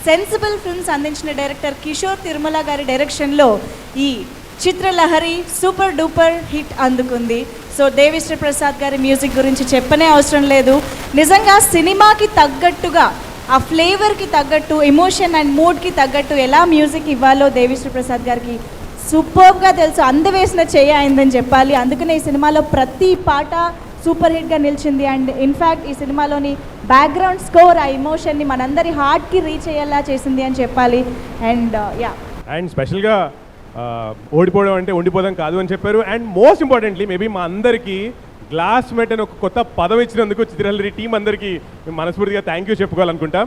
Sensible films అందించిన director Kishore Tirumala గారి డైరెక్షన్లో ఈ చిత్రలహరి సూపర్ డూపర్ హిట్ అందుకుంది. సో దేవిశ్రీ ప్రసాద్ గారి మ్యూజిక్ గురించి చెప్పనే అవసరం లేదు. నిజంగా సినిమాకి తగ్గట్టుగా, ఆ ఫ్లేవర్కి తగ్గట్టు, ఎమోషన్ అండ్ మూడ్కి తగ్గట్టు ఎలా మ్యూజిక్ ఇవ్వాలో దేవిశ్రీ ప్రసాద్ గారికి సూపర్గా తెలుసు. అందవేసిన చేయ అయిందని చెప్పాలి. అందుకనే ఈ సినిమాలో ప్రతి పాట సూపర్ హిట్గా నిలిచింది. అండ్ ఇన్ఫ్యాక్ట్ ఈ సినిమాలోని బ్యాక్గ్రౌండ్ స్కోర్ ఆ ఎమోషన్ని మనందరి హార్ట్కి రీచ్ అయ్యేలా చేసింది అని చెప్పాలి. అండ్ స్పెషల్గా ఓడిపోవడం అంటే ఉండిపోవడం కాదు అని చెప్పారు. అండ్ మోస్ట్ ఇంపార్టెంట్లీ మేబీ మా అందరికీ గ్లాస్మేట్ అని ఒక కొత్త పదం ఇచ్చినందుకు చిత్రలహరి టీం అందరికీ మేము మనస్ఫూర్తిగా థ్యాంక్ యూ చెప్పుకోవాలనుకుంటాం.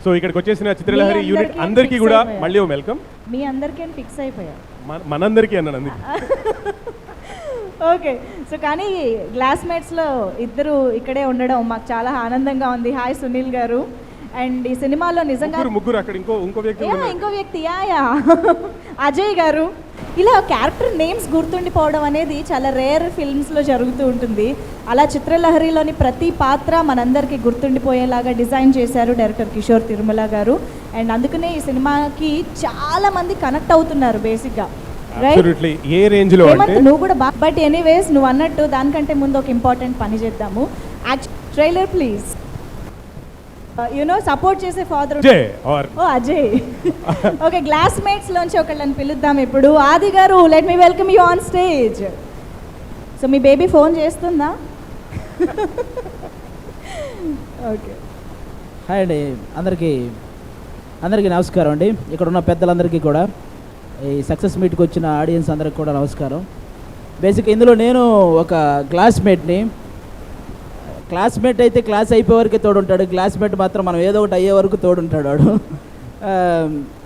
సో ఇక్కడికి వచ్చేసిన చిత్రలహరి యూనిట్ అందరికీ కూడా మళ్ళీ వెల్కమ్. మీ అందరికీ ఫిక్స్ అయిపోయా, మనందరికీ అన్నాను అందుకే. ఓకే, సో కానీ గ్లాస్మేట్స్లో ఇద్దరు ఇక్కడే ఉండడం మాకు చాలా ఆనందంగా ఉంది. హాయ్ సునీల్ గారు. అండ్ ఈ సినిమాలో నిజంగా ముగ్గురు అక్కడ ఇంకో వ్యక్తి అజయ్ గారు. ఇలా క్యారెక్టర్ నేమ్స్ గుర్తుండిపోవడం అనేది చాలా రేర్ ఫిల్మ్స్లో జరుగుతూ ఉంటుంది. అలా చిత్రలహరిలోని ప్రతి పాత్ర మనందరికీ గుర్తుండిపోయేలాగా డిజైన్ చేశారు డైరెక్టర్ కిషోర్ తిరుమల గారు. అండ్ అందుకనే ఈ సినిమాకి చాలా మంది కనెక్ట్ అవుతున్నారు బేసిక్గా. ఏ రేంజ్ లో నువ్వు కూడా బట్ ఎనీవేస్ నువ్వు అన్నట్టు దానికంటే ముందు ఒక ఇంపార్టెంట్ పని చేద్దాము. Trailer please. సపోర్ట్ చేసే ఫాదర్ అజయ్. ఓకే, గ్లాస్మేట్స్ లోంచి ఒకళ్ళని పిలుద్దాం ఇప్పుడు. ఆది గారు, let me welcome you on stage. So me baby phone చేస్తుందా? ఓకే, హాయ్ అండి అందరికీ నమస్కారం అండి. ఇక్కడ ఉన్న పెద్దలందరికీ కూడా, ఈ సక్సెస్ మీట్కి వచ్చిన ఆడియన్స్ అందరికి కూడా నమస్కారం. బేసిక్ ఇందులో నేను ఒక క్లాస్మేట్ అయితే క్లాస్ అయిపోయే వరకే తోడుంటాడు. క్లాస్మేట్ మాత్రం మనం ఏదో ఒకటి అయ్యే వరకు తోడుంటాడు వాడు.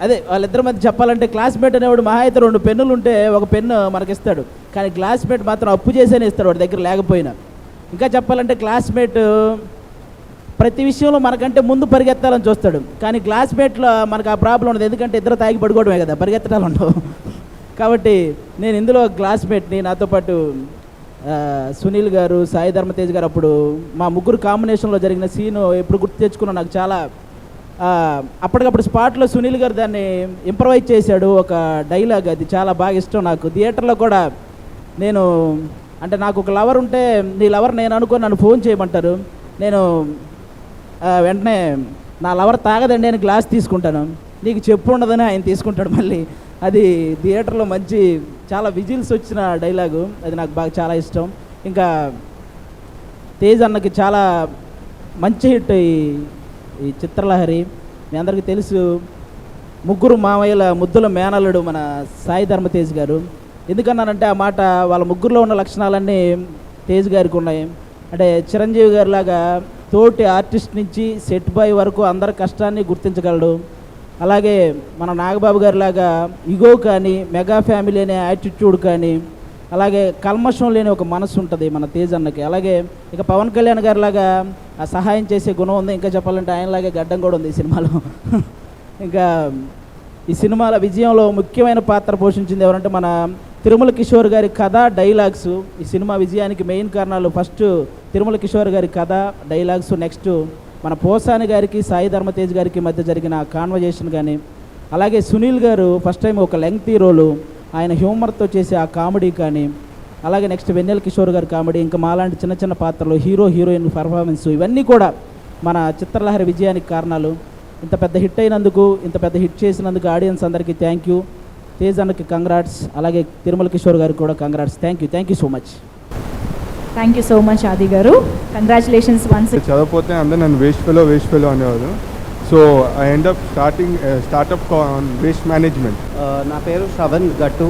అదే వాళ్ళిద్దరి మధ్య చెప్పాలంటే, క్లాస్మేట్ అనేవాడు మహా అయితే 2 పెన్నులు ఉంటే ఒక పెన్ను మనకిస్తాడు, కానీ క్లాస్మేట్ మాత్రం అప్పు చేసేనే ఇస్తాడు వాడి దగ్గర లేకపోయినా. ఇంకా చెప్పాలంటే క్లాస్మేట్ ప్రతి విషయంలో మనకంటే ముందు పరిగెత్తాలని చూస్తాడు, కానీ క్లాస్మేట్లో మనకు ఆ ప్రాబ్లం ఉండదు. ఎందుకంటే ఇద్దరు తాగి పడుకోవడమే కదా, పరిగెత్తడాలు ఉండవు. కాబట్టి నేను ఇందులో క్లాస్మేట్ని. నాతో పాటు సునీల్ గారు, సాయి ధర్మతేజ్ గారు. అప్పుడు మా ముగ్గురు కాంబినేషన్లో జరిగిన సీను ఎప్పుడు గుర్తు తెచ్చుకున్నా నాకు చాలా అప్పటికప్పుడు స్పాట్లో సునీల్ గారు దాన్ని ఇంప్రవైజ్ చేశాడు. ఒక డైలాగ్, అది చాలా బాగా ఇష్టం నాకు. థియేటర్లో కూడా నేను అంటే నాకు ఒక లవర్ ఉంటే, నీ లవర్ నేను అనుకొని నన్ను ఫోన్ చేయమంటారు. నేను వెంటనే నా లవర్ తాగదండి అని గ్లాస్ తీసుకుంటాను, నీకు చెప్పు ఉండదని ఆయన తీసుకుంటాడు మళ్ళీ. అది థియేటర్లో మంచి చాలా విజిల్స్ వచ్చిన డైలాగు, అది నాకు బాగా చాలా ఇష్టం. ఇంకా తేజ్ అన్నకి చాలా మంచి హిట్ ఈ చిత్రలహరి. మీ అందరికీ తెలుసు, ముగ్గురు మామయ్యల ముద్దుల మేనల్లుడు మన సాయి ధర్మతేజ్ గారు. ఎందుకన్నానంటే ఆ మాట, వాళ్ళ ముగ్గురులో ఉన్న లక్షణాలన్నీ తేజ్ గారికి ఉన్నాయి. అంటే చిరంజీవి గారి లాగా తోటి ఆర్టిస్ట్ నుంచి సెట్ బాయ్ వరకు అందరి కష్టాన్ని గుర్తించగలడు. అలాగే మన నాగబాబు గారి లాగా ఇగో కానీ, మెగా ఫ్యామిలీ అనే యాటిట్యూడ్ కానీ, అలాగే కల్మషం లేని ఒక మనసు ఉంటుంది మన తేజ్ అన్నకి. అలాగే ఇక పవన్ కళ్యాణ్ గారి లాగా ఆ సహాయం చేసే గుణం ఉంది. ఇంకా చెప్పాలంటే ఆయనలాగే గడ్డం కూడా ఉంది ఈ సినిమాలో. ఇంకా ఈ సినిమాల విజయంలో ముఖ్యమైన పాత్ర పోషించింది ఎవరంటే మన తిరుమల కిషోర్ గారి కథ, డైలాగ్స్. ఈ సినిమా విజయానికి మెయిన్ కారణాలు ఫస్ట్ తిరుమల కిషోర్ గారి కథ, డైలాగ్స్. నెక్స్ట్ మన పోసాని గారికి, సాయి ధర్మతేజ్ గారికి మధ్య జరిగిన కాన్వర్జేషన్ కానీ, అలాగే సునీల్ గారు ఫస్ట్ టైం ఒక లెంగ్తీ రోలు, ఆయన హ్యూమర్తో చేసే ఆ కామెడీ కానీ, అలాగే నెక్స్ట్ వెన్నెల కిషోర్ గారి కామెడీ, ఇంకా మాలాంటి చిన్న చిన్న పాత్రలు, హీరో హీరోయిన్ పర్ఫార్మెన్స్, ఇవన్నీ కూడా మన చిత్రలహరి విజయానికి కారణాలు. ఇంత పెద్ద హిట్ అయినందుకు, ఇంత పెద్ద హిట్ చేసినందుకు ఆడియన్స్ అందరికీ థ్యాంక్ యూ. తేజ్ అన్నకి కంగ్రాట్స్, అలాగే తిరుమల కిషోర్ గారికి కూడా congrats. Thank you so much. Thank you so much ఆది గారు, కంగ్రాచులేషన్స్ వన్స్. చదవకపోతే అందరూ నన్ను వేస్ట్ ఫెలో అనేవారు. So I end up startup on waste management. నా పేరు శ్రవణ్ గట్టు.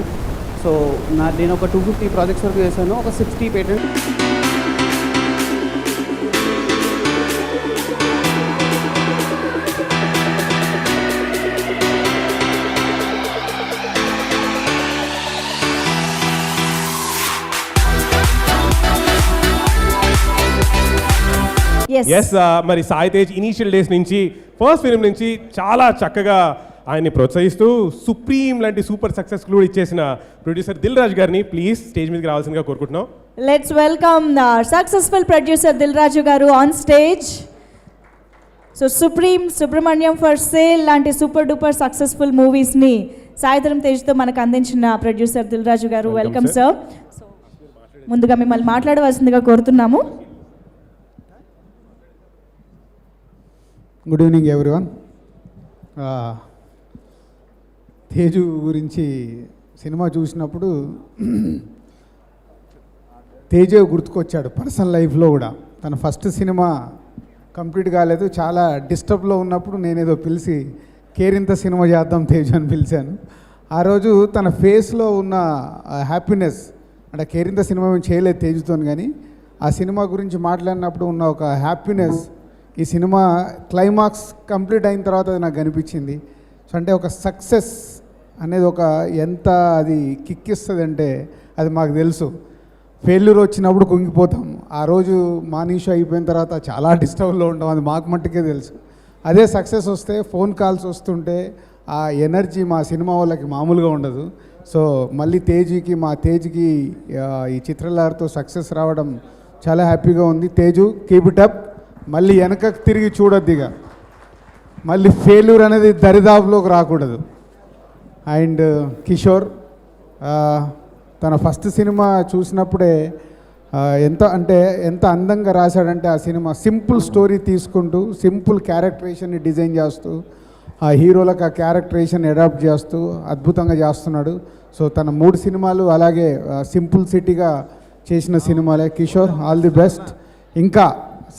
సో నేను ఒక 250 ప్రాజెక్ట్స్ వరకు చేశాను, ఒక 60 పేటెంట్. మరి సాయి తేజ్ ఇనీషియల్ డేస్ నుంచి, ఫస్ట్ ఫిల్మ్ నుంచి చాలా చక్కగా ఆయన్ని ప్రోత్సహిస్తూ సుప్రీం లాంటి సూపర్ సక్సెస్ కూడా ఇచ్చేసిన ప్రొడ్యూసర్ దిల్ రాజు గారిని ప్లీజ్ స్టేజ్ మీదకి రావాల్సిందిగా కోరుకుంటున్నాం. Let's welcome the successful producer Dil Raju గారు on stage. So supreme, Subramanyam for sale లాంటి సూపర్ డూపర్ సక్సెస్ఫుల్ మూవీస్ని సాయిధరం తేజ్తో మనకు అందించిన ప్రొడ్యూసర్ దిల్రాజు గారు, వెల్కమ్ సార్. సో ముందుగా మిమ్మల్ని మాట్లాడవలసిందిగా కోరుతున్నాము. Good evening everyone. తేజు గురించి సినిమా చూసినప్పుడు తేజు గుర్తుకొచ్చాడు పర్సనల్ లైఫ్లో కూడా. తన ఫస్ట్ సినిమా కంప్లీట్ కాలేదు, చాలా డిస్టర్బ్లో ఉన్నప్పుడు నేనేదో పిలిచి కేరింత సినిమా చేద్దాం తేజు అని పిలిచాను. ఆ రోజు తన ఫేస్లో ఉన్న హ్యాపీనెస్, అంటే కేరింత సినిమా మేము చేయలేదు తేజుతో, కానీ ఆ సినిమా గురించి మాట్లాడినప్పుడు ఉన్న ఒక హ్యాపీనెస్ ఈ సినిమా క్లైమాక్స్ కంప్లీట్ అయిన తర్వాత అది నాకు కనిపించింది. సో అంటే ఒక సక్సెస్ అనేది ఒక ఎంత అది కిక్ ఇస్తుంది అంటే అది మాకు తెలుసు. ఫెయిల్యూర్ వచ్చినప్పుడు కుంగిపోతాం. ఆ రోజు మార్నింగ్ షో అయిపోయిన తర్వాత చాలా డిస్టర్బ్లో ఉంటాం, అది మాకు మట్టుకే తెలుసు. అదే సక్సెస్ వస్తే ఫోన్ కాల్స్ వస్తుంటే ఆ ఎనర్జీ మా సినిమా వాళ్ళకి మామూలుగా ఉండదు. సో మళ్ళీ మా తేజ్కి ఈ చిత్రలహరితో సక్సెస్ రావడం చాలా హ్యాపీగా ఉంది. Teju keep it up. మళ్ళీ వెనకకు తిరిగి చూడొద్దు, ఇక మళ్ళీ ఫెయిల్యూర్ అనేది దరిదాపులోకి రాకూడదు. అండ్ కిషోర్ తన ఫస్ట్ సినిమా చూసినప్పుడే ఎంత అందంగా రాశాడంటే ఆ సినిమా సింపుల్ స్టోరీ తీసుకుంటూ సింపుల్ క్యారెక్టరేషన్ని డిజైన్ చేస్తూ ఆ హీరోలకు ఆ క్యారెక్టరేషన్ అడాప్ట్ చేస్తూ అద్భుతంగా చేస్తున్నాడు. సో తన 3 సినిమాలు అలాగే సింపుల్ సిటీగా చేసిన సినిమాలే. Kishore all the best. ఇంకా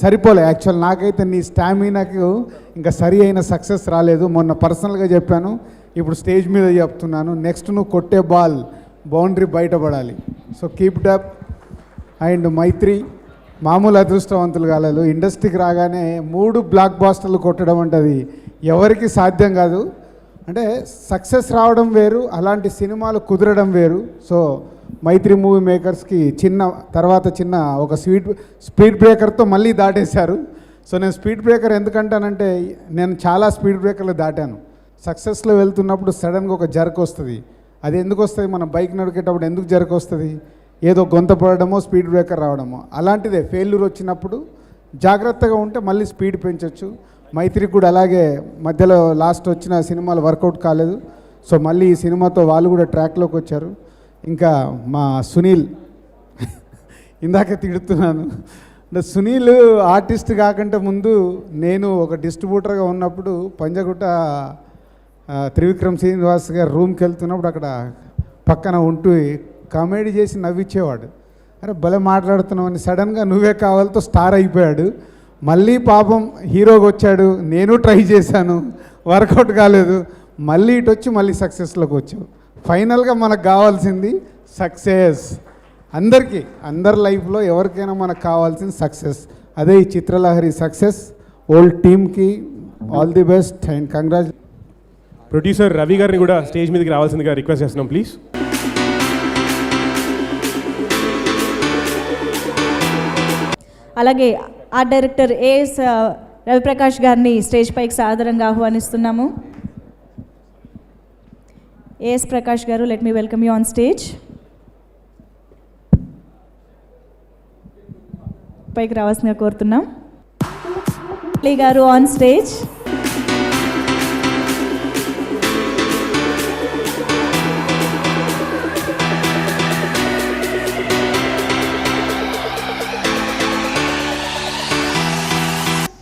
సరిపోలే యాక్చువల్ నాకైతే నీ స్టామినాకు ఇంకా సరి అయిన సక్సెస్ రాలేదు. మొన్న పర్సనల్గా చెప్పాను, ఇప్పుడు స్టేజ్ మీద చెప్తున్నాను. నెక్స్ట్ నువ్వు కొట్టే బాల్ బౌండరీ బయటపడాలి. So keep it up. And Mythri మామూలు అదృష్టవంతులు కాలేదు. ఇండస్ట్రీకి రాగానే 3 బ్లాక్ బాస్టర్లు కొట్టడం అంటే అది ఎవరికి సాధ్యం కాదు. అంటే సక్సెస్ రావడం వేరు, అలాంటి సినిమాలు కుదరడం వేరు. సో మైత్రి మూవీ మేకర్స్కి చిన్న ఒక స్పీడ్ బ్రేకర్తో మళ్ళీ దాటేశారు. సో నేను స్పీడ్ బ్రేకర్ ఎందుకంటానంటే నేను చాలా స్పీడ్ బ్రేకర్లు దాటాను. సక్సెస్లో వెళ్తున్నప్పుడు సడన్గా ఒక జర్క్ వస్తుంది. అది ఎందుకు వస్తుంది? మనం బైక్ నడికేటప్పుడు ఎందుకు జర్క్ వస్తుంది? ఏదో గొంత పడడమో స్పీడ్ బ్రేకర్ రావడమో. అలాంటిదే ఫెయిల్యూర్ వచ్చినప్పుడు జాగ్రత్తగా ఉంటే మళ్ళీ స్పీడ్ పెంచవచ్చు. మైత్రికి కూడా అలాగే మధ్యలో లాస్ట్ వచ్చిన సినిమాలు వర్కౌట్ కాలేదు. సో మళ్ళీ ఈ సినిమాతో వాళ్ళు కూడా ట్రాక్లోకి వచ్చారు. ఇంకా మా సునీల్ ఇందాక తిడుతున్నాను అంటే సునీల్ ఆర్టిస్ట్ కాకంటే ముందు నేను ఒక డిస్ట్రిబ్యూటర్గా ఉన్నప్పుడు పంజగుట్ట త్రివిక్రమ్ శ్రీనివాస్ గారు రూమ్కి వెళ్తున్నప్పుడు అక్కడ పక్కన ఉంటూ కామెడీ చేసి నవ్వించేవాడు. అరే భలే మాట్లాడుతున్నామని సడన్గా నువ్వే కావాలతో స్టార్ అయిపోయాడు. మళ్ళీ పాపం హీరోకి వచ్చాడు. నేను ట్రై చేశాను, వర్కౌట్ కాలేదు. మళ్ళీ ఇటు వచ్చి మళ్ళీ సక్సెస్లోకి వచ్చావు. ఫైనల్గా మనకు కావాల్సింది సక్సెస్. అందరి లైఫ్లో ఎవరికైనా మనకు కావాల్సింది సక్సెస్. అదే ఈ చిత్రలహరి సక్సెస్. ఓల్డ్ టీమ్కి all the best and congratulation. Producer Ravi గారిని కూడా స్టేజ్ మీదకి రావాల్సిందిగా రిక్వెస్ట్ చేస్తున్నాం ప్లీజ్. అలాగే ఆర్ట్ డైరెక్టర్ ఏఎస్ రవిప్రకాష్ గారిని స్టేజ్ పైకి సాదరంగా ఆహ్వానిస్తున్నాము. ఏఎస్ ప్రకాష్ గారు, let me welcome you on stage. పైకి రావాల్సిందిగా కోరుతున్నాం. గారు ఆన్ స్టేజ్.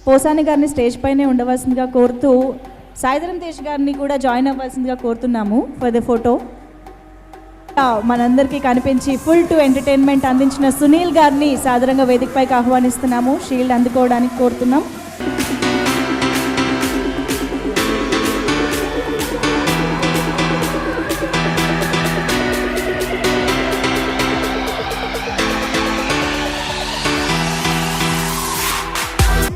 పోసాని గారిని స్టేజ్ పైనే ఉండవలసిందిగా కోరుతూ సాయిధరం తేజ్ గారిని కూడా జాయిన్ అవ్వాల్సిందిగా కోరుతున్నాము ఫర్ ద ఫోటో. మనందరికీ కనిపించి ఫుల్ టు ఎంటర్టైన్మెంట్ అందించిన సునీల్ గారిని సాదరంగా వేదికపైకి ఆహ్వానిస్తున్నాము. షీల్డ్ అందుకోవడానికి కోరుతున్నాం.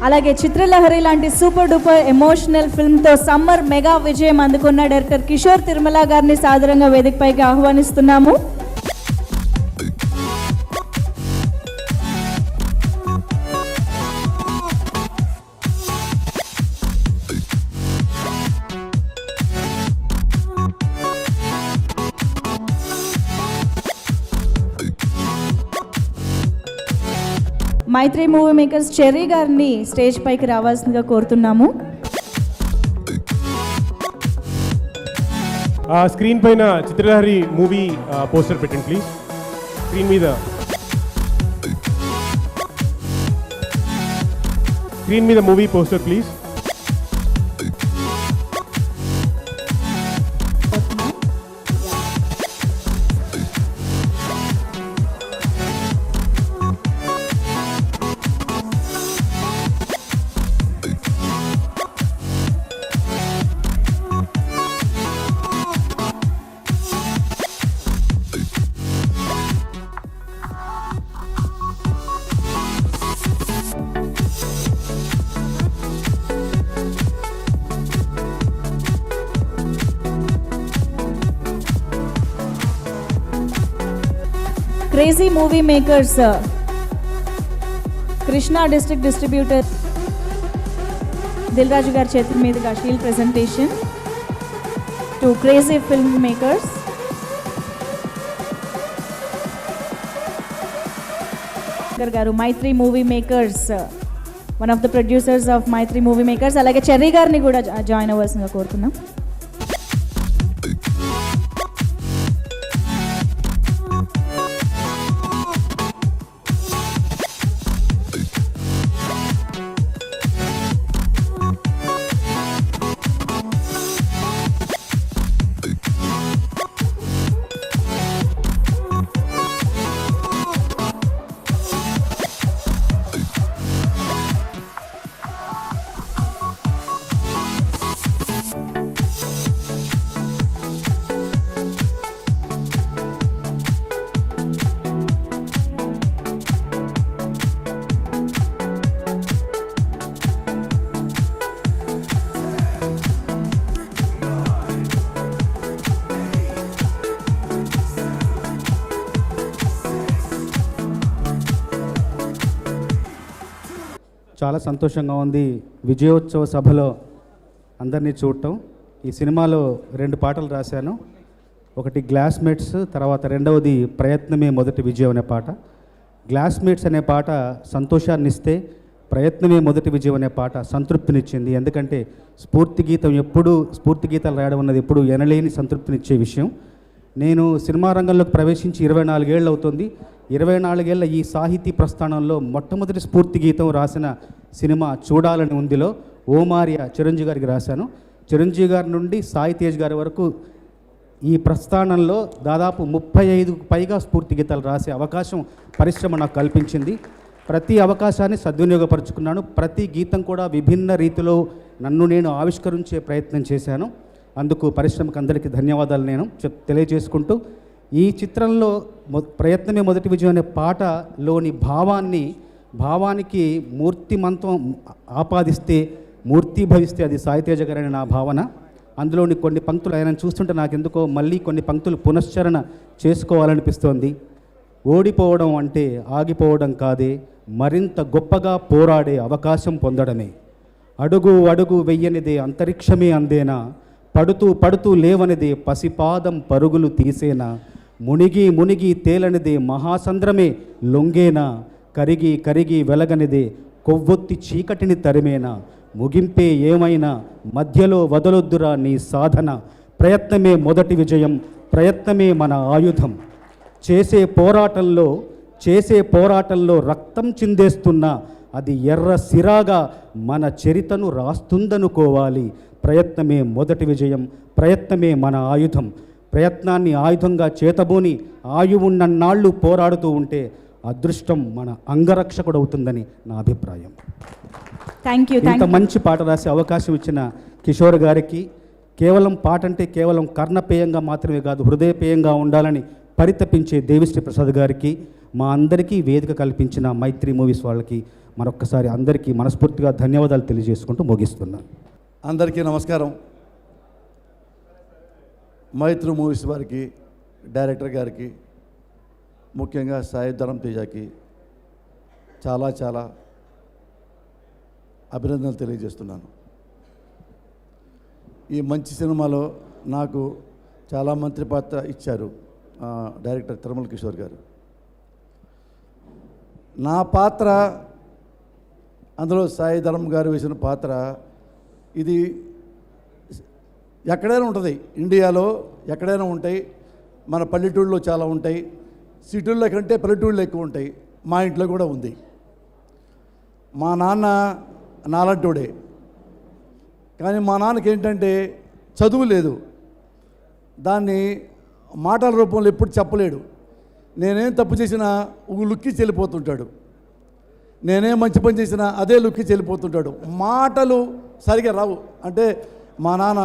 అలాగే చిత్రలహరి లాంటి సూపర్ డూపర్ ఎమోషనల్ ఫిల్మ్తో సమ్మర్ మెగా విజయం అందుకున్న డైరెక్టర్ కిషోర్ తిరుమల గారిని సాదరంగా వేదికపైకి ఆహ్వానిస్తున్నాము. మైత్రి మూవీ మేకర్స్ చెర్రీ గారిని స్టేజ్ పైకి రావాల్సిందిగా కోరుతున్నాము. స్క్రీన్ పైన చిత్రలహరి మూవీ పోస్టర్ పెట్టండి ప్లీజ్. స్క్రీన్ మీద movie poster please. Crazy movie makers Krishna district distributor Dil Raju గారి చేతుల మీదుగా shield presentation to crazy film makers. గారు Mythri movie makers, one of the producers of Mythri movie makers. అలాగే చెర్రీ గారిని కూడా జాయిన్ అవ్వాల్సిందిగా కోరుతున్నాం. చాలా సంతోషంగా ఉంది విజయోత్సవ సభలో అందరినీ చూడటం. ఈ సినిమాలో 2 పాటలు రాశాను. ఒకటి గ్లాస్మేట్స్, తర్వాత రెండవది ప్రయత్నమే మొదటి విజయం అనే పాట. గ్లాస్మేట్స్ అనే పాట సంతోషాన్ని ఇస్తే, ప్రయత్నమే మొదటి విజయం అనే పాట సంతృప్తినిచ్చింది. ఎందుకంటే స్ఫూర్తి గీతాలు రాయడం అన్నది ఎప్పుడు ఎనలేని సంతృప్తినిచ్చే విషయం. నేను సినిమా రంగంలోకి ప్రవేశించి 24 ఏళ్ళు అవుతుంది. 24 ఏళ్ల ఈ సాహితీ ప్రస్థానంలో మొట్టమొదటి స్ఫూర్తి గీతం రాసిన సినిమా చూడాలని ఉందిలో ఓమార్య చిరంజీవి గారికి రాశాను. చిరంజీవి గారి నుండి సాయి తేజ్ గారి వరకు ఈ ప్రస్థానంలో దాదాపు 35కు పైగా స్ఫూర్తి గీతాలు రాసే అవకాశం పరిశ్రమ నాకు కల్పించింది. ప్రతి అవకాశాన్ని సద్వినియోగపరుచుకున్నాను. ప్రతి గీతం కూడా విభిన్న రీతిలో నన్ను నేను ఆవిష్కరించే ప్రయత్నం చేశాను. అందుకు పరిశ్రమకు అందరికీ ధన్యవాదాలు నేను తెలియజేసుకుంటూ, ఈ చిత్రంలో ప్రయత్నమే మొదటి విజయం అనే పాటలోని భావానికి మూర్తిమంతం ఆపాదిస్తే, మూర్తి భవిస్తే అది సాయితేజ గారని నా భావన. అందులోని కొన్ని పంక్తులు ఆయన చూస్తుంటే నాకెందుకో మళ్ళీ కొన్ని పంక్తులు పునశ్చరణ చేసుకోవాలనిపిస్తోంది. ఓడిపోవడం అంటే ఆగిపోవడం కాదే, మరింత గొప్పగా పోరాడే అవకాశం పొందడమే. అడుగు అడుగు వెయ్యనిదే అంతరిక్షమే అందేనా, పడుతూ పడుతూ లేవనిదే పసిపాదం పరుగులు తీసేనా, మునిగి మునిగి తేలనిదే మహాసంద్రమే లొంగేనా, కరిగి కరిగి వెలగనిదే కొవ్వొత్తి చీకటిని తరిమేనా, ముగింపే ఏమైనా మధ్యలో వదలొద్దురా నీ సాధన, ప్రయత్నమే మొదటి విజయం, ప్రయత్నమే మన ఆయుధం. చేసే పోరాటంలో రక్తం చిందేస్తున్నా అది ఎర్ర సిరాగా మన చరితను రాస్తుందనుకోవాలి. ప్రయత్నమే మొదటి విజయం, ప్రయత్నమే మన ఆయుధం. ప్రయత్నాన్ని ఆయుధంగా చేతబోని ఆయువున్నన్నాళ్ళు పోరాడుతూ ఉంటే అదృష్టం మన అంగరక్షకుడు అవుతుందని నా అభిప్రాయం. ఇంత మంచి పాట రాసే అవకాశం ఇచ్చిన కిషోర్ గారికి, కేవలం పాట అంటే కేవలం కర్ణపేయంగా మాత్రమే కాదు, హృదయపేయంగా ఉండాలని పరితపించే దేవిశ్రీ ప్రసాద్ గారికి, మా అందరికీ వేదిక కల్పించిన మైత్రి మూవీస్ వాళ్ళకి మరొక్కసారి అందరికీ మనస్ఫూర్తిగా ధన్యవాదాలు తెలియజేసుకుంటూ ముగిస్తున్నాను. అందరికీ నమస్కారం. మైత్రి మూవీస్ వారికి, డైరెక్టర్ గారికి, ముఖ్యంగా సాయి ధరమ్ తేజకి చాలా చాలా అభినందనలు తెలియజేస్తున్నాను. ఈ మంచి సినిమాలో నాకు చాలా మంత్రి పాత్ర ఇచ్చారు డైరెక్టర్ తిరుమల కిషోర్ గారు. నా పాత్ర అందులో సాయి ధరమ్ గారు వేసిన పాత్ర ఇది ఎక్కడైనా ఉంటుంది, ఇండియాలో ఎక్కడైనా ఉంటాయి, మన పల్లెటూళ్ళలో చాలా ఉంటాయి, సిటీల్లో కంటే పల్లెటూళ్ళు ఎక్కువ ఉంటాయి, మా ఇంట్లో కూడా ఉంది. మా నాన్న నాలంటోడే, కానీ మా నాన్నకి ఏంటంటే చదువు లేదు, దాన్ని మాటల రూపంలో ఎప్పుడు చెప్పలేడు. నేనేం తప్పు చేసినా ఒక లుక్కి చెల్లిపోతుంటాడు, నేనేం మంచి పని చేసినా అదే లుక్కి చెల్లిపోతుంటాడు. మాటలు సరిగా రావు. అంటే మా నాన్న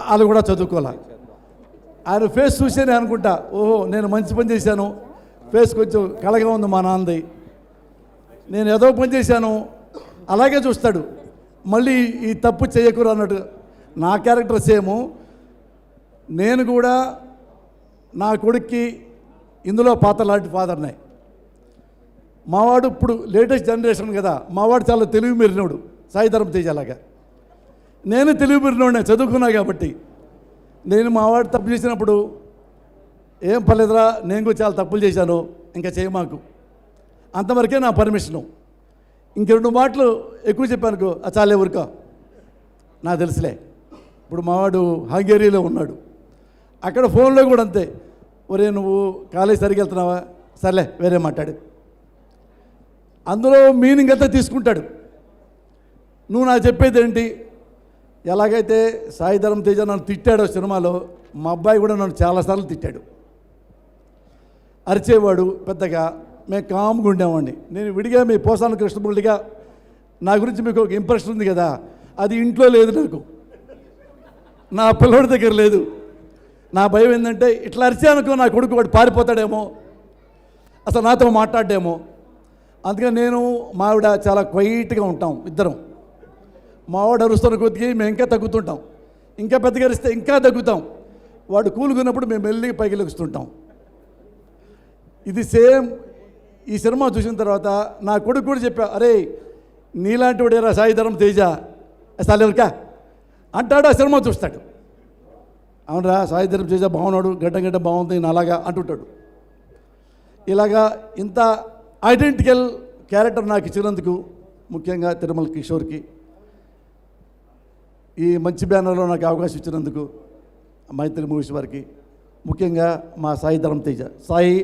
వాళ్ళు కూడా చదువుకోలే. ఆయన ఫేస్ చూసే నేను అనుకుంటా, ఓహో నేను మంచి పని చేశాను, ఫేస్ కొంచెం కళగా ఉంది మా నాన్నది, నేను ఏదో పని చేశాను అలాగే చూస్తాడు, మళ్ళీ ఈ తప్పు చేయకూడదు అన్నట్టు. నా క్యారెక్టర్ సేము. నేను కూడా నా కొడుక్కి ఇందులో పాత్ర లాంటి ఫాదర్నే. మావాడు ఇప్పుడు లేటెస్ట్ జనరేషన్ కదా, మావాడు చాలా తెలివి మీరినోడు, సాయి ధరమ్ తేజ్ అలాగా. నేను తెలివి మీరినోడే, చదువుకున్నా కాబట్టి. నేను మావాడు తప్పు చేసినప్పుడు ఏం పర్లేదురా, నేను కూడా చాలా తప్పులు చేశాను, ఇంకా చేయమాకు, అంతవరకే నా పర్మిషను. ఇంక 2 మాటలు ఎక్కువ చెప్పానుకో చాలే ఊరుకో, నాకు తెలుసులే. ఇప్పుడు మావాడు హంగేరీలో ఉన్నాడు, అక్కడ ఫోన్లో కూడా అంతే, ఒరే నువ్వు కాలేజ్ సరిగ్గా వెళ్తున్నావా, సర్లే వేరే మాట్లాడు, అందులో మీనింగ్ అంతా తీసుకుంటాడు. నువ్వు నాకు చెప్పేది ఏంటి? ఎలాగైతే సాయి ధరమ్ తేజ నన్ను తిట్టాడో సినిమాలో, మా అబ్బాయి కూడా నన్ను చాలాసార్లు తిట్టాడు, అరిచేవాడు పెద్దగా. మేము కామ్గా ఉండేవాడిని. నేను విడిగా మీ పోసాన కృష్ణమూర్తిగా నా గురించి మీకు ఒక ఇంప్రెషన్ ఉంది కదా, అది ఇంట్లో లేదు, నాకు నా పిల్లడి దగ్గర లేదు. నా భయం ఏంటంటే ఇట్లా అరిచానుకో నా కొడుకు వాడు పారిపోతాడేమో, అసలు నాతో మాట్లాడేమో. అందుకని నేను మావిడ చాలా క్వైట్గా ఉంటాం ఇద్దరం. మావాడు అరుస్తున్న కొద్దికి మేము ఇంకా తగ్గుతుంటాం, ఇంకా పెద్దగా అరిస్తే ఇంకా తగ్గుతాం. వాడు కూలుకున్నప్పుడు మేము మెల్లిగా పైకి లెగుస్తుంటాం. ఇది సేమ్ ఈ సినిమా చూసిన తర్వాత నా కొడుకు కూడా చెప్పా, అరే నీలాంటి వాడేరా సాయి ధరమ్ తేజ, అసలు ఎవరికా అంటాడు. ఆ సినిమా చూస్తాడు, అవునరా సాయి ధరమ్ తేజ బాగున్నాడు, గడ్డ బాగుంది అలాగా అంటుంటాడు. ఇలాగా ఇంత ఐడెంటికల్ క్యారెక్టర్ నాకు ఇచ్చినందుకు ముఖ్యంగా తిరుమల కిషోర్కి, ఈ మంచి బ్యానర్లో నాకు అవకాశం ఇచ్చినందుకు మైత్రి మూవీస్ వారికి, ముఖ్యంగా మా Sai Dharam Teja, Sai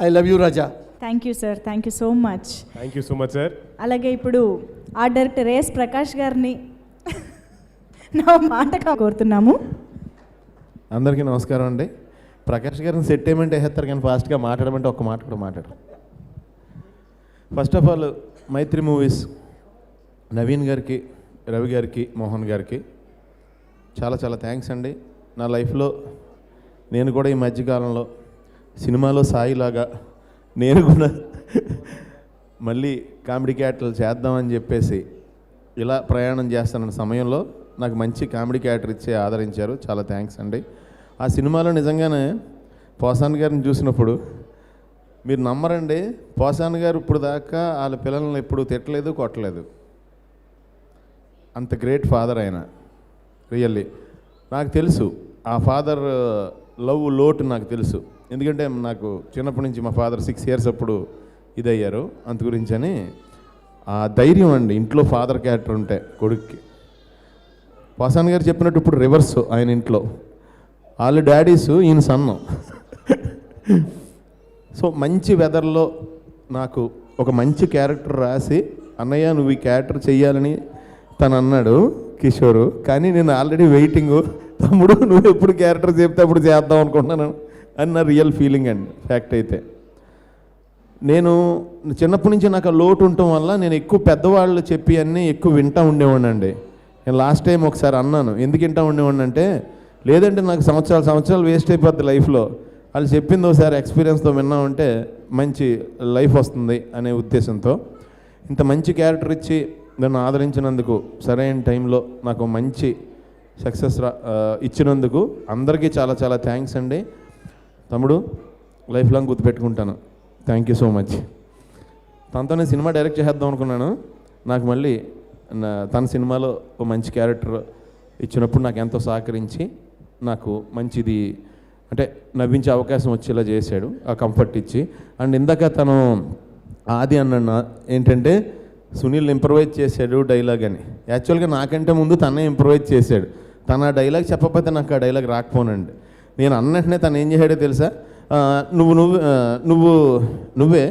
I love you Raja. Thank you sir, thank you so much. Thank you so much sir. అలాగే ఇప్పుడు ఆ డైరెక్టర్ ఎస్ ప్రకాష్ గారిని నా మాటగా కోరుతున్నాము. అందరికీ నమస్కారం అండి. ప్రకాష్ గారిని సెట్టేమెంట్ వేసేస్తారు కానీ ఫాస్ట్గా మాట్లాడమంటే ఒక్క మాట కూడా మాట్లాడరు. First of all Mythri movies Naveen గారికి, రవి గారికి, మోహన్ గారికి చాలా చాలా థ్యాంక్స్ అండి. నా లైఫ్లో నేను కూడా ఈ మధ్యకాలంలో సినిమాలో సాయిలాగా నేను కూడా మళ్ళీ కామెడీ క్యారెక్టర్లు చేద్దామని చెప్పేసి ఇలా ప్రయాణం చేస్తున్న సమయంలో నాకు మంచి కామెడీ క్యారెక్టర్ ఇచ్చి ఆదరించారు, చాలా థ్యాంక్స్ అండి. ఆ సినిమాలో నిజంగానే పోసాన్ గారిని చూసినప్పుడు మీరు నమ్మరండి, పోసాన్ గారు ఇప్పుడు దాకా వాళ్ళ పిల్లల్ని ఎప్పుడు తిట్టలేదు, కొట్టలేదు. అంత గ్రేట్ ఫాదర్ ఆయన. రియల్లీ నాకు తెలుసు ఆ ఫాదర్ లవ్ లోటు నాకు తెలుసు. ఎందుకంటే నాకు చిన్నప్పటి నుంచి మా ఫాదర్ 6 years అప్పుడు ఇదయ్యారు, అంత గురించి అని ఆ ధైర్యం అండి ఇంట్లో ఫాదర్ క్యారెక్టర్ ఉంటే కొడుక్కి. పోసాన్ గారు చెప్పినట్టు ఇప్పుడు రివర్స్ ఆయన ఇంట్లో వాళ్ళ డాడీస్ ఈయన సన్నం. సో మంచి వెదర్లో నాకు ఒక మంచి క్యారెక్టర్ రాసి అన్నయ్య నువ్వు ఈ క్యారెక్టర్ చెయ్యాలని తను అన్నాడు కిషోరు. కానీ నేను ఆల్రెడీ వెయిటింగ్, తమ్ముడు నువ్వు ఎప్పుడు క్యారెక్టర్ చెప్తే అప్పుడు చేద్దాం అనుకుంటున్నాను అన్న రియల్ ఫీలింగ్ అండి. ఫ్యాక్ట్ అయితే నేను చిన్నప్పటి నుంచి నాకు ఆ లోటు ఉండటం వల్ల నేను ఎక్కువ పెద్దవాళ్ళు చెప్పి అన్నీ ఎక్కువ వింటూ ఉండేవాడిని అండి. నేను లాస్ట్ టైం ఒకసారి అన్నాను, ఎందుకు వింటూ ఉండేవాడిని అంటే, లేదంటే నాకు సంవత్సరాలు వేస్ట్ అయిపోద్ది లైఫ్లో, వాళ్ళు చెప్పింది ఒకసారి ఎక్స్పీరియన్స్తో విన్నామంటే మంచి లైఫ్ వస్తుంది అనే ఉద్దేశంతో ఇంత మంచి క్యారెక్టర్ ఇచ్చి నన్ను ఆదరించినందుకు, సరైన టైంలో నాకు మంచి సక్సెస్ ఇచ్చినందుకు అందరికీ చాలా చాలా థ్యాంక్స్ అండి. తమ్ముడు లైఫ్ లాంగ్ గుర్తుపెట్టుకుంటాను. Thank you so much. తనతో నేను సినిమా డైరెక్ట్ చేద్దాం అనుకున్నాను. నాకు మళ్ళీ తన సినిమాలో ఒక మంచి క్యారెక్టర్ ఇచ్చినప్పుడు నాకు ఎంతో సహకరించి నాకు మంచిది అంటే నవ్వించే అవకాశం వచ్చేలా చేశాడు, ఆ కంఫర్ట్ ఇచ్చి. అండ్ ఇందాక తను ఆది అన్న ఏంటంటే సునీల్ ఇంప్రవైజ్ చేశాడు డైలాగ్ అని. యాక్చువల్గా నాకంటే ముందు తనే ఇంప్రవైజ్ చేశాడు. తన ఆ డైలాగ్ చెప్పకపోతే నాకు ఆ డైలాగ్ రాకపోనండి. నేను అన్నట్టునే తను ఏం చేశాడో తెలుసా, నువ్వే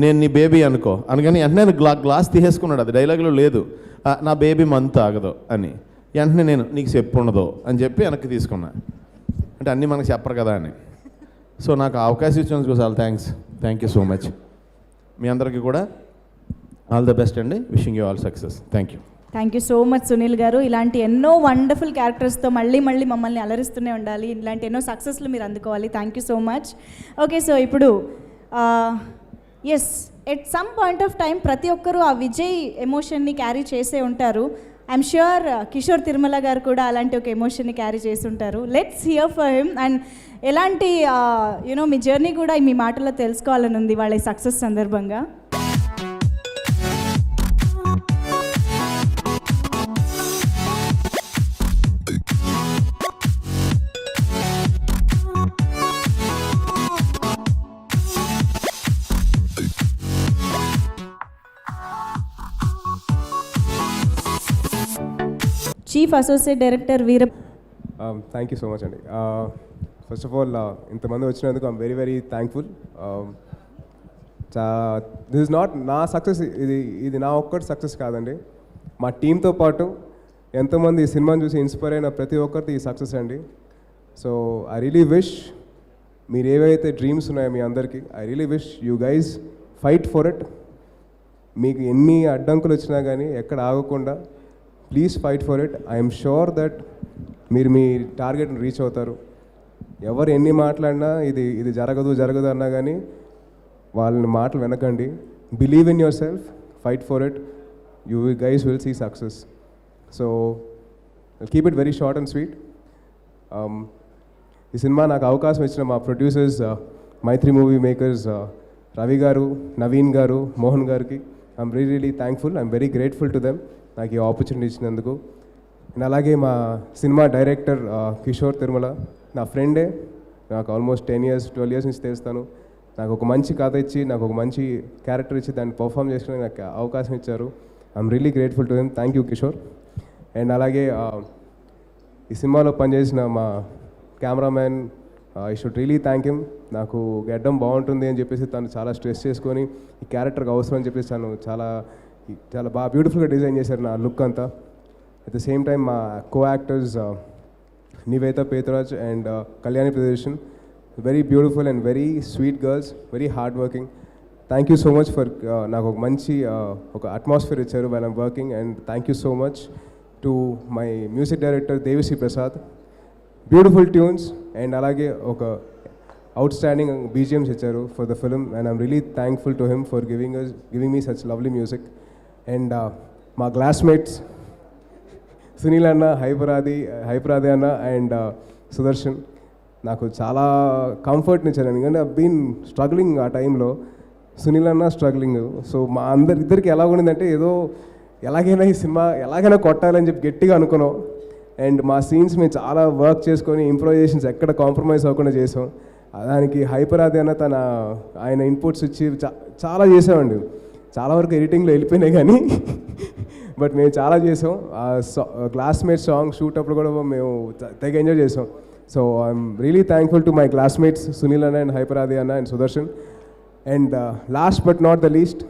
నేను నీ బేబీ అనుకో అనగానే వెంటనే గ్లాస్ తీసేసుకున్నాడు. అది డైలాగ్లో లేదు. నా బేబీ మంత్ తాగదు అని. వెంటనే నేను నీకు చెప్పు ఉండదు అని చెప్పి వెనక్కి తీసుకున్నా. అంటే అన్నీ మనకు చెప్పరు కదా అని. సో నాకు అవకాశం ఇచ్చినందుకు చాలా థ్యాంక్ యూ సో మచ్. మీ అందరికీ కూడా ఆల్ ద బెస్ట్ అండి. Wishing you all success. Thank you so much Sunil గారు. ఇలాంటి ఎన్నో వండర్ఫుల్ క్యారెక్టర్స్తో మళ్ళీ మమ్మల్ని అలరిస్తూనే ఉండాలి. ఇలాంటి ఎన్నో సక్సెస్లు మీరు అందుకోవాలి. Thank you so much. Okay, so ఇప్పుడు yes, at some point of time ప్రతి ఒక్కరూ ఆ విజయ్ ఎమోషన్ని క్యారీ చేసే ఉంటారు. ఐఎమ్ ష్యూర్ కిషోర్ తిరుమల గారు కూడా అలాంటి ఒక ఎమోషన్ని క్యారీ చేసి ఉంటారు. Let's hear for him. And ఎలాంటి యూనో మీ జర్నీ కూడా మీ మాటల్లో తెలుసుకోవాలని ఉంది వాళ్ళ సక్సెస్ సందర్భంగా. Chief associate director thank you so much అండి. ఫస్ట్ ఆఫ్ ఆల్ ఇంతమంది వచ్చినందుకు I'm very very thankful. This is not నా సక్సెస్, ఇది నా ఒక్కటి సక్సెస్ కాదండి. మా టీంతో పాటు ఎంతోమంది ఈ సినిమాని చూసి ఇన్స్పైర్ అయిన ప్రతి ఒక్కరిది ఈ సక్సెస్ అండి. సో ఐ రియలీ విష్ మీరు ఏవైతే డ్రీమ్స్ ఉన్నాయో మీ అందరికీ, I really wish you guys fight for it. మీకు ఎన్ని అడ్డంకులు వచ్చినా కానీ ఎక్కడ ఆగకుండా please fight for it. I'm sure that మీరు మీ టార్గెట్ని రీచ్ అవుతారు. ఎవరు ఎన్ని మాట్లాడినా ఇది జరగదు అన్నా కానీ వాళ్ళని మాటలు వినకండి. Believe in yourself, fight for it, you guys will see success. So keep it very short and sweet. ఈ సినిమా నాకు అవకాశం ఇచ్చిన మా producers, Mythri movie makers, Ravi గారు, నవీన్ గారు, మోహన్ గారికి I'm really thankful. I'm very grateful to them నాకు ఈ ఆపర్చునిటీ ఇచ్చినందుకు. అండ్ అలాగే మా సినిమా డైరెక్టర్ కిషోర్ తిరుమల నా ఫ్రెండే. నాకు ఆల్మోస్ట్ 10 years 12 years నుంచి తెలుస్తాను. నాకు ఒక మంచి కథ ఇచ్చి, నాకు ఒక మంచి క్యారెక్టర్ ఇచ్చి దాన్ని పర్ఫామ్ చేసుకుని నాకు అవకాశం ఇచ్చారు. I'm really grateful to them. Thank you Kishore. And అలాగే ఈ సినిమాలో పనిచేసిన మా cameraman, I should really thank him. నాకు గడ్డం బాగుంటుంది అని చెప్పేసి తను చాలా స్ట్రెస్ చేసుకొని ఈ క్యారెక్టర్కి అవసరం అని చెప్పేసి తను చాలా బాగా బ్యూటిఫుల్గా డిజైన్ చేశారు నా లుక్ అంతా. అట్ ద సేమ్ టైం మా co-actors Niveda Pethuraj and Kalyani Pradarshan, very beautiful and very sweet girls, very hard working. Thank you so much for నాకు ఒక మంచి ఒక అట్మాస్ఫియర్ ఇచ్చారు while I'm working. And thank you so much to my music director Devisri Prasad, beautiful tunes and అలాగే ఒక outstanding BGMs ఇచ్చారు for the film. And I'm really thankful to him for giving me such lovely music. And మా classmates Sunil అన్న, హైపరాది అన్న and Sudarshan నాకు చాలా కంఫర్ట్ని ఇచ్చారు. ఎందుకంటే ఐ బీన్ స్ట్రగ్లింగ్ ఆ టైంలో, సునీల్ అన్న స్ట్రగ్లింగ్. సో మా ఇద్దరికి ఎలా ఉండిందంటే ఏదో ఎలాగైనా ఈ సినిమా ఎలాగైనా కొట్టాలని చెప్పి గట్టిగా అనుకున్నాం. అండ్ మా సీన్స్ మేము చాలా వర్క్ చేసుకొని ఇంప్రొవైజేషన్స్ ఎక్కడ కాంప్రమైజ్ అవ్వకుండా చేసాం. దానికి హైపరాది అన్న ఆయన ఇన్పుట్స్ ఇచ్చి చాలా చేసామండి. చాలా వరకు ఎడిటింగ్లో వెళ్ళిపోయినాయి కానీ బట్ మేము చాలా చేసాం. క్లాస్మేట్స్ సాంగ్ షూట్ అప్పుడు కూడా మేము తెగ ఎంజాయ్ చేసాం. So I'm really thankful to my classmates Sunil అన్న అండ్ హైపరాది అన్న and Sudarshan. And last but not the least,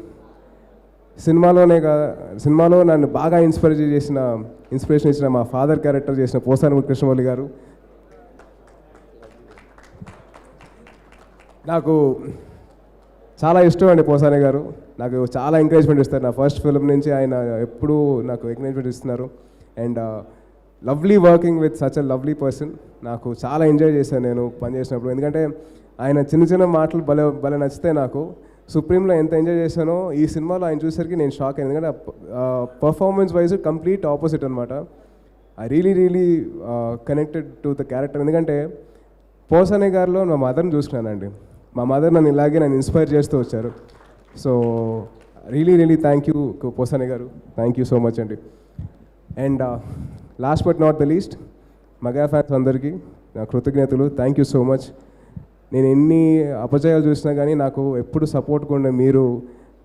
సినిమాలో నన్ను బాగా ఇన్స్పిరేషన్ ఇచ్చిన మా ఫాదర్ క్యారెక్టర్ చేసిన పోసాని కృష్ణమౌళి గారు. నాకు చాలా ఇష్టం అండి పోసాని గారు. నాకు చాలా ఎంకరేజ్మెంట్ ఇస్తారు. నా ఫస్ట్ ఫిల్మ్ నుంచి ఆయన ఎప్పుడూ నాకు ఎంకరేజ్మెంట్ ఇస్తున్నారు. And lovely working with such a lovely person. నాకు చాలా ఎంజాయ్ చేశాను నేను పనిచేసినప్పుడు. ఎందుకంటే ఆయన చిన్న మాటలు భలే నచ్చితే నాకు. సుప్రీంలో ఎంత ఎంజాయ్ చేశానో ఈ సినిమాలో ఆయన చూసేసరికి నేను షాక్ అయ్యాను. ఎందుకంటే పర్ఫార్మెన్స్ వైజ్ కంప్లీట్ ఆపోజిట్ అనమాట. I really connected to the character. ఎందుకంటే పోసాని గారిలో మా మదర్ని చూసుకున్నానండి. మా మదర్ నన్ను ఇన్స్పైర్ చేస్తూ వచ్చారు. So really thank you Posani గారు. థ్యాంక్ యూ సో మచ్ అండి. And last but not the least, mega fans అందరికీ నా కృతజ్ఞతలు. Thank you so much. నేను ఎన్ని అపజయాలు చూసినా కానీ నాకు ఎప్పుడు సపోర్ట్గా ఉండే మీరు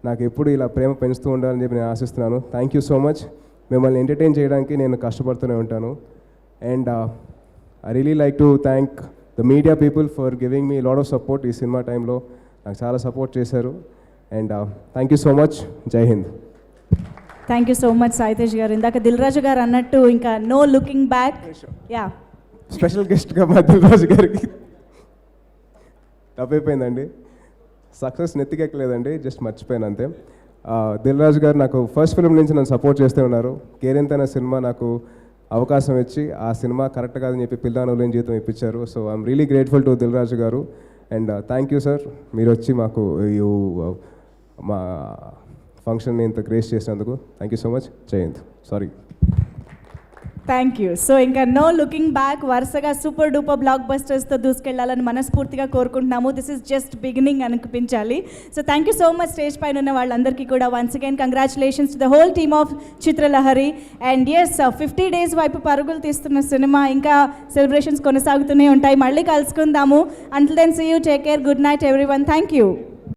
నాకు ఎప్పుడు ఇలా ప్రేమ పెంచుతూ ఉండాలని చెప్పి నేను ఆశిస్తున్నాను. Thank you so much. మిమ్మల్ని ఎంటర్టైన్ చేయడానికి నేను కష్టపడుతూనే ఉంటాను. And I really like to thank the media people for giving me lot of support. ఈ సినిమా టైంలో నాకు చాలా సపోర్ట్ చేశారు. And thank you so much. జై హింద్. Thank you so much Saitej గారు. ఇందాక దిల్ రాజు గారు అన్నట్టు ఇంకా no looking back. Yeah, special గెస్ట్గా మా దిల్ రాజు గారికి తప్పైపోయిందండి. సక్సెస్ నెత్తికెక్కలేదండి, జస్ట్ మర్చిపోయాను అంతే. దిల్ రాజు గారు నాకు ఫస్ట్ ఫిల్మ్ నుంచి నన్ను సపోర్ట్ చేస్తూ ఉన్నారు. కేరింత అనే సినిమా నాకు అవకాశం ఇచ్చి ఆ సినిమా కరెక్ట్ కాదని చెప్పి పిల్లాను లేని జీవితం ఇప్పించారు. So I'm really grateful to Dil Raju గారు. అండ్ థ్యాంక్ యూ సార్, మీరు వచ్చి మాకు మా ఫంక్షన్ని ఇంత గ్రేస్ చేసినందుకు థ్యాంక్ యూ సో మచ్. జై హింద్. సారీ. Thank you. సో ఇంకా నో లుకింగ్ బ్యాక్, వరుసగా సూపర్ డూపర్ బ్లాక్ బస్టర్స్తో దూసుకెళ్లాలని మనస్ఫూర్తిగా కోరుకుంటున్నాము. దిస్ ఇస్ జస్ట్ బిగినింగ్ అనిపించాలి. So thank you so much stage పైన ఉన్న వాళ్ళందరికీ కూడా. Once again congratulations to the whole team of Chitralahari. And yes, 50 days వైపు పరుగులు తీస్తున్న సినిమా, ఇంకా సెలబ్రేషన్స్ కొనసాగుతూనే ఉంటాయి. మళ్ళీ కలుసుకుందాము. Until then see you, take care, good night everyone. Thank you.